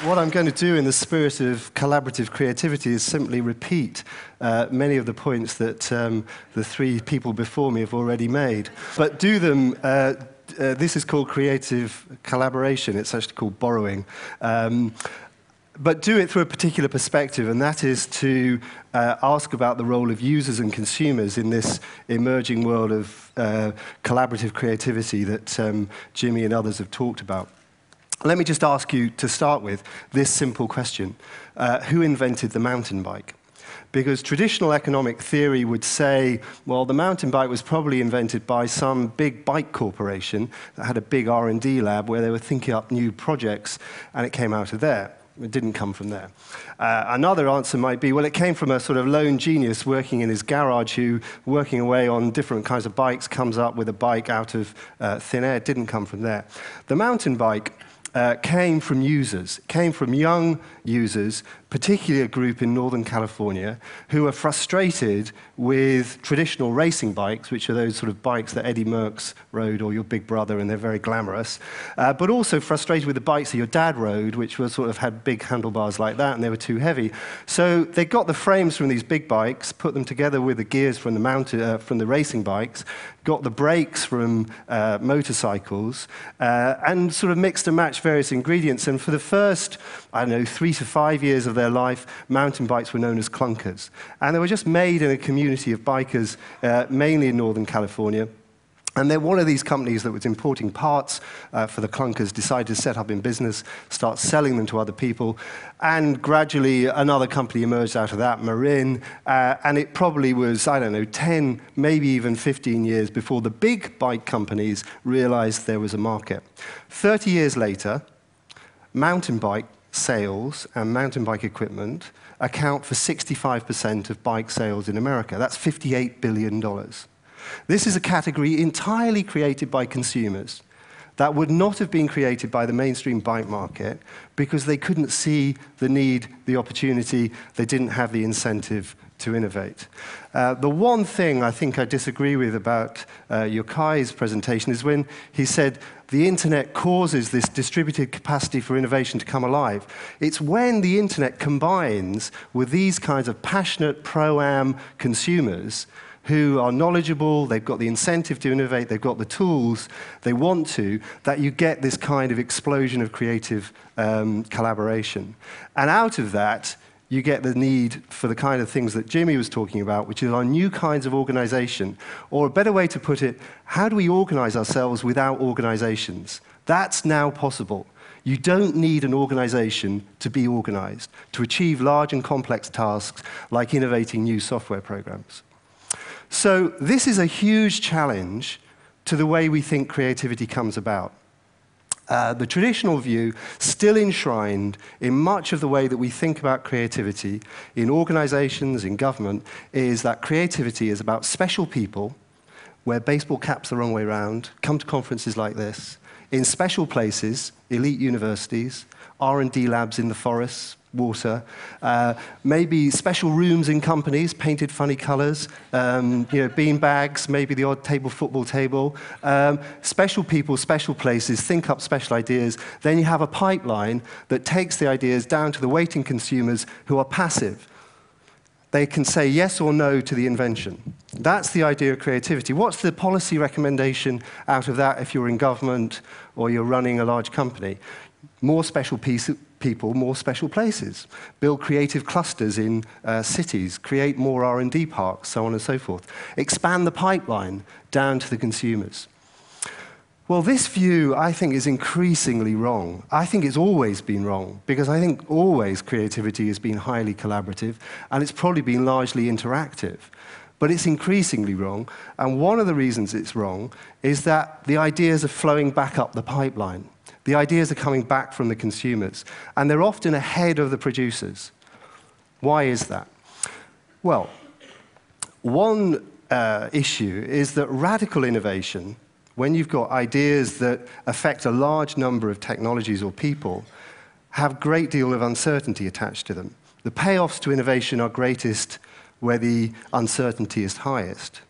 what I'm going to do in the spirit of collaborative creativity is simply repeat many of the points that the three people before me have already made, but do them. This is called creative collaboration. It's actually called borrowing. But do it through a particular perspective, and that is to ask about the role of users and consumers in this emerging world of collaborative creativity that Jimmy and others have talked about. Let me just ask you to start with this simple question. Who invented the mountain bike? Because traditional economic theory would say, well, the mountain bike was probably invented by some big bike corporation that had a big R&D lab where they were thinking up new projects, and it came out of there. It didn't come from there. Another answer might be, well, it came from a sort of lone genius working in his garage who, working away on different kinds of bikes, comes up with a bike out of thin air. It didn't come from there. The mountain bike came from users, came from young users, particularly a group in Northern California, who are frustrated with traditional racing bikes, which are those sort of bikes that Eddie Merckx rode, or your big brother, and they're very glamorous, but also frustrated with the bikes that your dad rode, which were sort of had big handlebars like that, and they were too heavy. So they got the frames from these big bikes, put them together with the gears from the racing bikes, got the brakes from motorcycles, and sort of mixed and matched various ingredients. And for the first, I don't know, 3 to 5 years of their life, mountain bikes were known as clunkers. And they were just made in a community of bikers, mainly in Northern California. And then one of these companies that was importing parts for the clunkers decided to set up in business, start selling them to other people. And gradually, another company emerged out of that, Marin. And it probably was, I don't know, 10, maybe even 15 years before the big bike companies realized there was a market. 30 years later, mountain bike sales and mountain bike equipment account for 65% of bike sales in America. That's $58 billion. This is a category entirely created by consumers that would not have been created by the mainstream bike market because they couldn't see the need, the opportunity, they didn't have the incentive to innovate. The one thing I think I disagree with about Yokai's presentation is when he said the internet causes this distributed capacity for innovation to come alive. It's when the internet combines with these kinds of passionate Pro-Am consumers who are knowledgeable, they've got the incentive to innovate, they've got the tools, they want to, that you get this kind of explosion of creative collaboration. And out of that, you get the need for the kind of things that Jimmy was talking about, which is our new kinds of organization. Or a better way to put it, how do we organize ourselves without organizations? That's now possible. You don't need an organization to be organized, to achieve large and complex tasks like innovating new software programs. So this is a huge challenge to the way we think creativity comes about. The traditional view, still enshrined in much of the way that we think about creativity in organizations, in government, is that creativity is about special people, wear baseball caps the wrong way around, come to conferences like this, in special places, elite universities, R&D labs in the forests, water, maybe special rooms in companies, painted funny colors, bean bags, maybe the odd football table, special people, special places, think up special ideas. Then you have a pipeline that takes the ideas down to the waiting consumers who are passive. They can say yes or no to the invention. That's the idea of creativity. What's the policy recommendation out of that if you're in government or you're running a large company? More special people, more special places. Build creative clusters in cities. Create more R&D parks, so on and so forth. Expand the pipeline down to the consumers. Well, this view, I think, is increasingly wrong. I think it's always been wrong, because I think always creativity has been highly collaborative, and it's probably been largely interactive. But it's increasingly wrong, and one of the reasons it's wrong is that the ideas are flowing back up the pipeline. The ideas are coming back from the consumers, and they're often ahead of the producers. Why is that? Well, one issue is that radical innovation, when you've got ideas that affect a large number of technologies or people, have a great deal of uncertainty attached to them. The payoffs to innovation are greatest where the uncertainty is highest.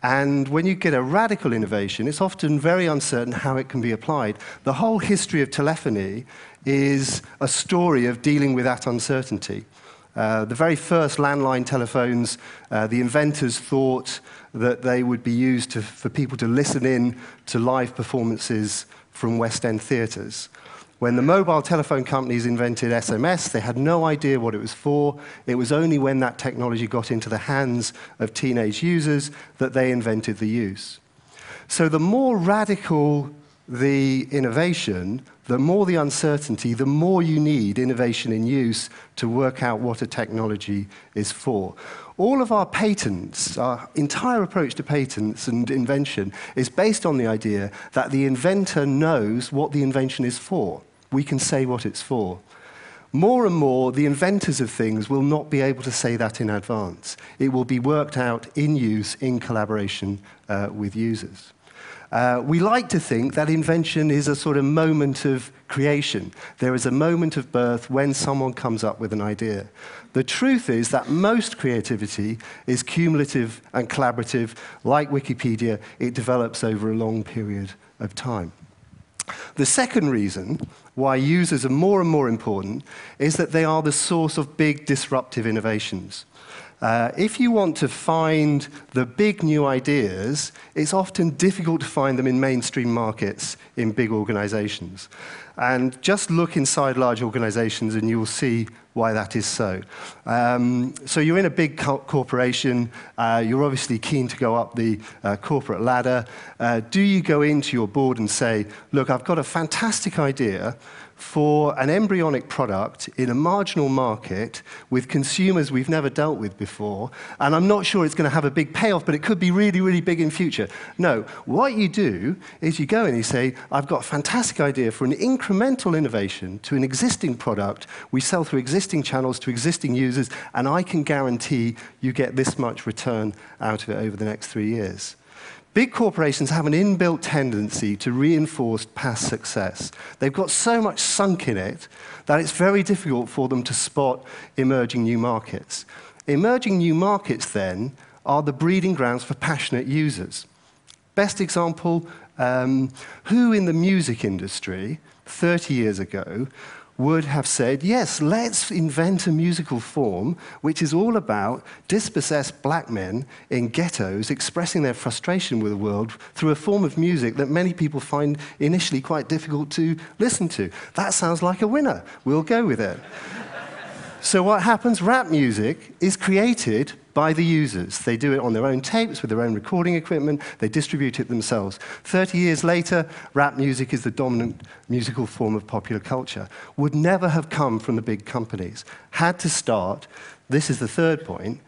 And when you get a radical innovation, it's often very uncertain how it can be applied. The whole history of telephony is a story of dealing with that uncertainty. The very first landline telephones, the inventors thought that they would be used for people to listen in to live performances from West End theatres. When the mobile telephone companies invented SMS, they had no idea what it was for. It was only when that technology got into the hands of teenage users that they invented the use. So the more radical the innovation, the more the uncertainty, the more you need innovation in use to work out what a technology is for. All of our patents, our entire approach to patents and invention is based on the idea that the inventor knows what the invention is for. We can say what it's for. More and more, the inventors of things will not be able to say that in advance. It will be worked out in use, in collaboration with users. We like to think that invention is a sort of moment of creation. There is a moment of birth when someone comes up with an idea. The truth is that most creativity is cumulative and collaborative. Like Wikipedia, it develops over a long period of time. The second reason why users are more and more important is that they are the source of big disruptive innovations. If you want to find the big new ideas, it's often difficult to find them in mainstream markets in big organizations. And just look inside large organizations and you'll see why that is so. So you're in a big corporation, you're obviously keen to go up the corporate ladder. Do you go into your board and say, look, I've got a fantastic idea for an embryonic product in a marginal market with consumers we've never dealt with before, and I'm not sure it's going to have a big payoff, but it could be really, really big in future. No, what you do is you go and you say, I've got a fantastic idea for an incremental innovation to an existing product. We sell through existing channels to existing users, and I can guarantee you get this much return out of it over the next 3 years. Big corporations have an inbuilt tendency to reinforce past success. They've got so much sunk in it that it's very difficult for them to spot emerging new markets. Emerging new markets, then, are the breeding grounds for passionate users. Best example, who in the music industry 30 years ago would have said, yes, let's invent a musical form which is all about dispossessed black men in ghettos expressing their frustration with the world through a form of music that many people find initially quite difficult to listen to. That sounds like a winner. We'll go with it. So what happens? Rap music is created by the users. They do it on their own tapes with their own recording equipment. They distribute it themselves. 30 years later, rap music is the dominant musical form of popular culture. Would never have come from the big companies. Had to start, this is the third point,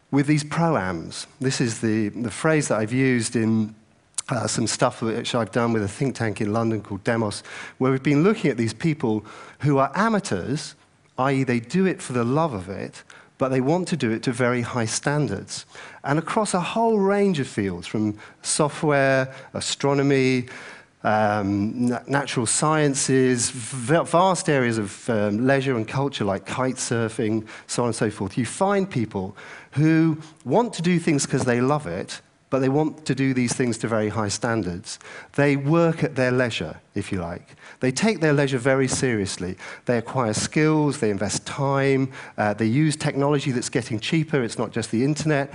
with these Pro-Ams. This is the phrase that I've used in some stuff which I've done with a think tank in London called Demos, where we've been looking at these people who are amateurs, i.e. they do it for the love of it, but they want to do it to very high standards. And across a whole range of fields, from software, astronomy, natural sciences, vast areas of leisure and culture like kite surfing, so on and so forth, you find people who want to do things because they love it, but they want to do these things to very high standards. They work at their leisure, if you like. They take their leisure very seriously. They acquire skills, they invest time, they use technology that's getting cheaper. It's not just the internet,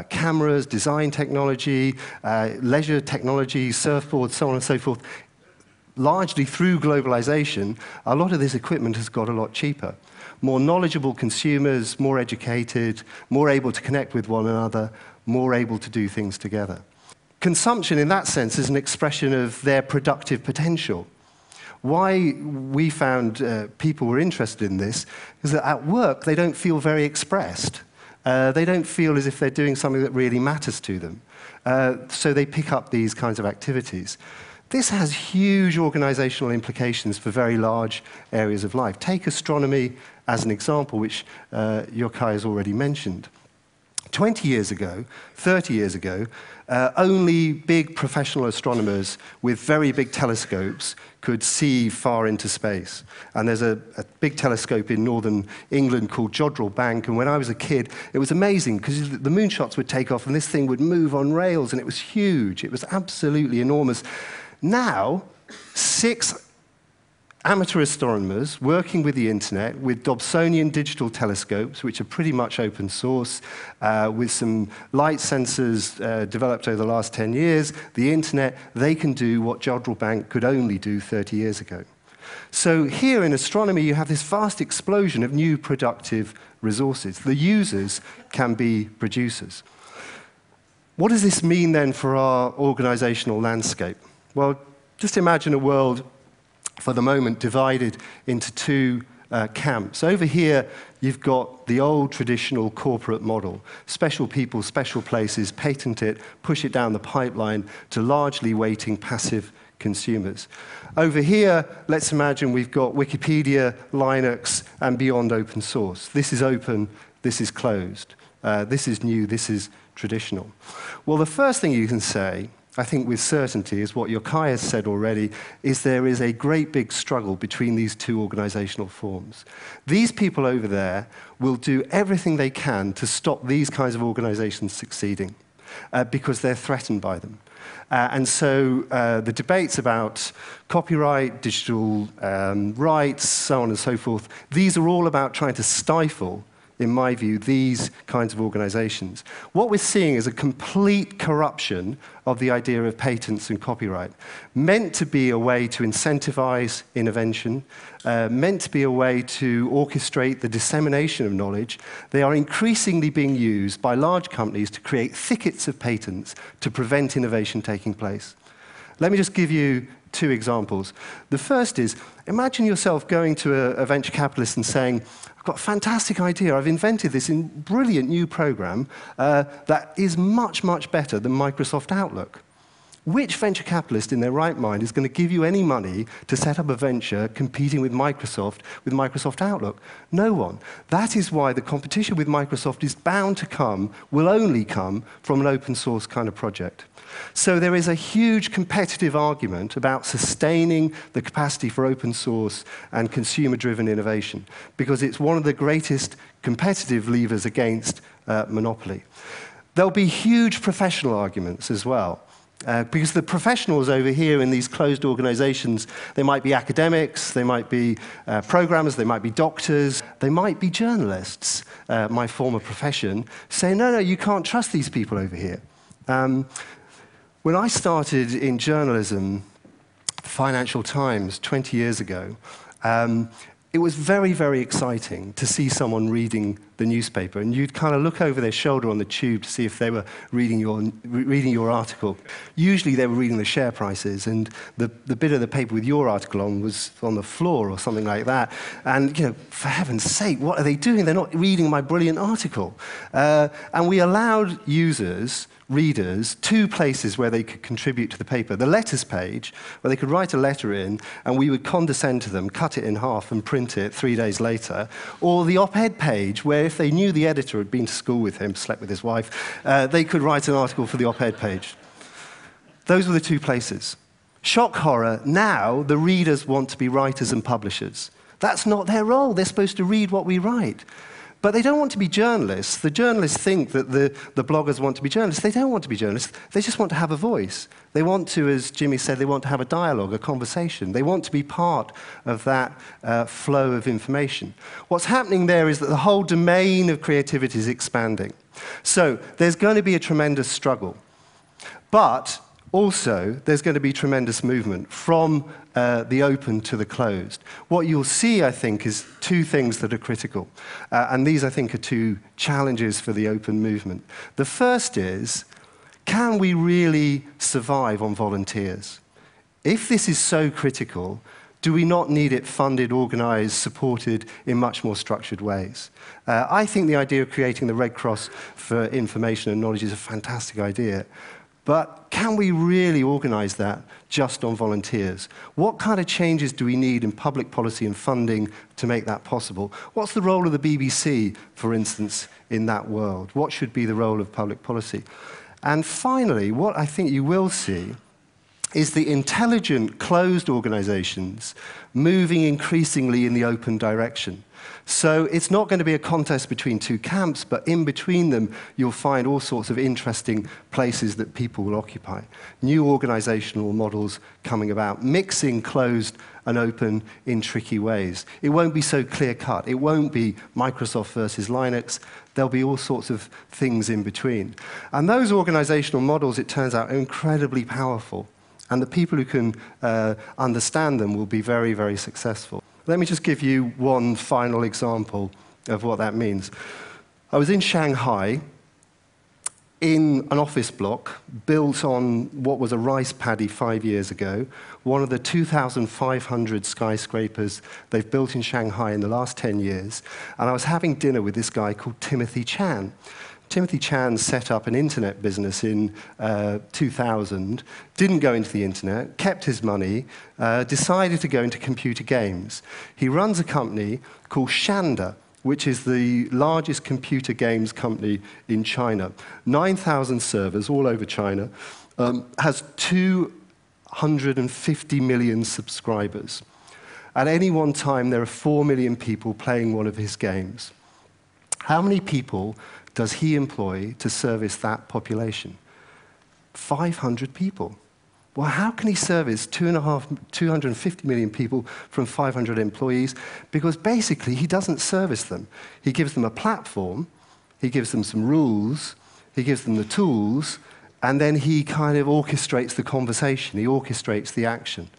cameras, design technology, leisure technology, surfboards, so on and so forth. Largely through globalization, a lot of this equipment has got a lot cheaper. More knowledgeable consumers, more educated, more able to connect with one another, more able to do things together. Consumption, in that sense, is an expression of their productive potential. Why we found people were interested in this is that at work, they don't feel very expressed. They don't feel as if they're doing something that really matters to them. So they pick up these kinds of activities. This has huge organizational implications for very large areas of life. Take astronomy as an example, which Yochai has already mentioned. 20 years ago, 30 years ago, only big professional astronomers with very big telescopes could see far into space. And there's a big telescope in northern England called Jodrell Bank, and when I was a kid, it was amazing, because the moonshots would take off and this thing would move on rails, and it was huge. It was absolutely enormous. Now, 6 amateur astronomers working with the internet, with Dobsonian digital telescopes, which are pretty much open source, with some light sensors developed over the last 10 years, the internet, they can do what Jodrell Bank could only do 30 years ago. So here in astronomy, you have this vast explosion of new productive resources. The users can be producers. What does this mean then for our organizational landscape? Well, just imagine a world for the moment divided into 2 camps. Over here, you've got the old traditional corporate model. Special people, special places, patent it, push it down the pipeline to largely waiting passive consumers. Over here, let's imagine we've got Wikipedia, Linux, and beyond open source. This is open, this is closed. This is new, this is traditional. Well, the first thing you can say, I think with certainty, is what Yochai has said already, is there is a great big struggle between these 2 organizational forms. These people over there will do everything they can to stop these kinds of organizations succeeding, because they're threatened by them. And so the debates about copyright, digital rights, so on and so forth, these are all about trying to stifle, in my view, these kinds of organizations. What we're seeing is a complete corruption of the idea of patents and copyright, meant to be a way to incentivize innovation, meant to be a way to orchestrate the dissemination of knowledge. They are increasingly being used by large companies to create thickets of patents to prevent innovation taking place. Let me just give you 2 examples. The first is, imagine yourself going to a venture capitalist and saying, I've got a fantastic idea. I've invented this brilliant new program that is much, much better than Microsoft Outlook. Which venture capitalist in their right mind is going to give you any money to set up a venture competing with Microsoft Outlook? No one. That is why the competition with Microsoft is bound to come, will only come, from an open source kind of project. So there is a huge competitive argument about sustaining the capacity for open source and consumer-driven innovation, because it's one of the greatest competitive levers against monopoly. There'll be huge professional arguments as well. Because the professionals over here in these closed organizations, they might be academics, they might be programmers, they might be doctors, they might be journalists, my former profession, say, no, you can't trust these people over here. When I started in journalism, Financial Times, 20 years ago, it was very, very exciting to see someone reading the newspaper, and you'd kind of look over their shoulder on the tube to see if they were reading your article. Usually they were reading the share prices, and the bit of the paper with your article on was on the floor or something like that. And, for heaven's sake, what are they doing? They're not reading my brilliant article. And we allowed users, readers, 2 places where they could contribute to the paper. The letters page, where they could write a letter in, and we would condescend to them, cut it in half, and print it 3 days later. Or the op-ed page, where if they knew the editor had been to school with him, slept with his wife, they could write an article for the op-ed page. Those were the 2 places. Shock horror, now the readers want to be writers and publishers. That's not their role. They're supposed to read what we write. But they don't want to be journalists. The journalists think that the bloggers want to be journalists. They don't want to be journalists. They just want to have a voice. They want to, as Jimmy said, they want to have a dialogue, a conversation. They want to be part of that flow of information. What's happening there is that the whole domain of creativity is expanding. So there's going to be a tremendous struggle. But also, there's going to be tremendous movement from the open to the closed. What you'll see, I think, is 2 things that are critical. And these, I think, are 2 challenges for the open movement. The first is, can we really survive on volunteers? If this is so critical, do we not need it funded, organized, supported in much more structured ways? I think the idea of creating the Red Cross for information and knowledge is a fantastic idea. But can we really organize that just on volunteers? What kind of changes do we need in public policy and funding to make that possible? What's the role of the BBC, for instance, in that world? What should be the role of public policy? And finally, what I think you will see is the intelligent, closed organizations moving increasingly in the open direction. So it's not going to be a contest between two camps, but in between them, you'll find all sorts of interesting places that people will occupy. New organizational models coming about, mixing closed and open in tricky ways. It won't be so clear-cut. It won't be Microsoft versus Linux. There'll be all sorts of things in between. And those organizational models, it turns out, are incredibly powerful. And the people who can understand them will be very, very successful. Let me just give you one final example of what that means. I was in Shanghai in an office block built on what was a rice paddy 5 years ago, one of the 2,500 skyscrapers they've built in Shanghai in the last 10 years. And I was having dinner with this guy called Timothy Chan. Timothy Chan set up an internet business in 2000, didn't go into the internet, kept his money, decided to go into computer games. He runs a company called Shanda, which is the largest computer games company in China. 9,000 servers all over China, has 250 million subscribers. At any one time, there are 4 million people playing one of his games. How many people does he employ to service that population? 500 people. Well, how can he service 250 million people from 500 employees? Because basically, he doesn't service them. He gives them a platform, he gives them some rules, he gives them the tools, and then he kind of orchestrates the conversation, he orchestrates the action.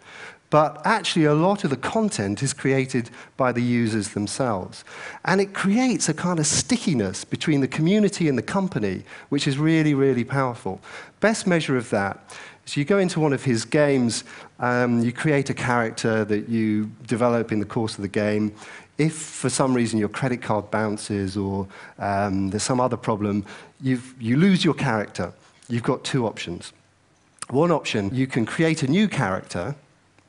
But actually, a lot of the content is created by the users themselves. And it creates a kind of stickiness between the community and the company, which is really, really powerful. Best measure of that is you go into one of his games, you create a character that you develop in the course of the game. If, for some reason, your credit card bounces or there's some other problem, you lose your character. You've got two options. One option, you can create a new character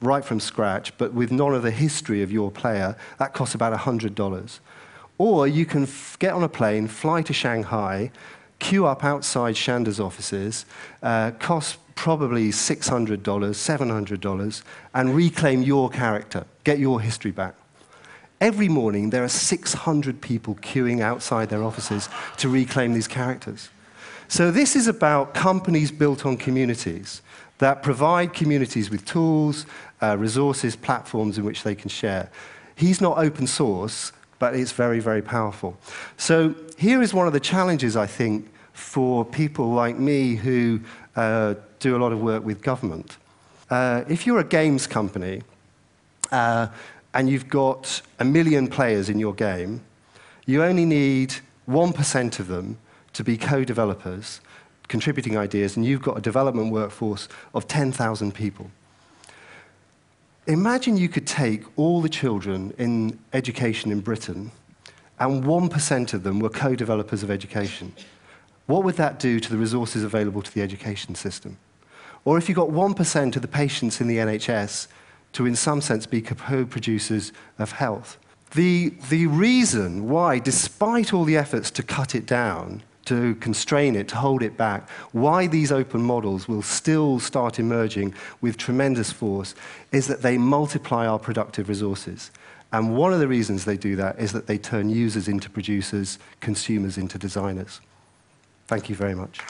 right from scratch, but with none of the history of your player. That costs about $100. Or you can get on a plane, fly to Shanghai, queue up outside Shanda's offices, cost probably $600, $700, and reclaim your character, get your history back. Every morning, there are 600 people queuing outside their offices to reclaim these characters. So this is about companies built on communities that provide communities with tools, resources, platforms in which they can share. He's not open source, but it's very, very powerful. So here is one of the challenges, I think, for people like me who do a lot of work with government. If you're a games company and you've got 1 million players in your game, you only need 1% of them to be co-developers, contributing ideas, and you've got a development workforce of 10,000 people. Imagine you could take all the children in education in Britain, and 1% of them were co-developers of education. What would that do to the resources available to the education system? Or if you got 1% of the patients in the NHS to, in some sense, be co-producers of health. The reason why, despite all the efforts to cut it down, to constrain it, to hold it back, why these open models will still start emerging with tremendous force is that they multiply our productive resources. And one of the reasons they do that is that they turn users into producers, consumers into designers. Thank you very much.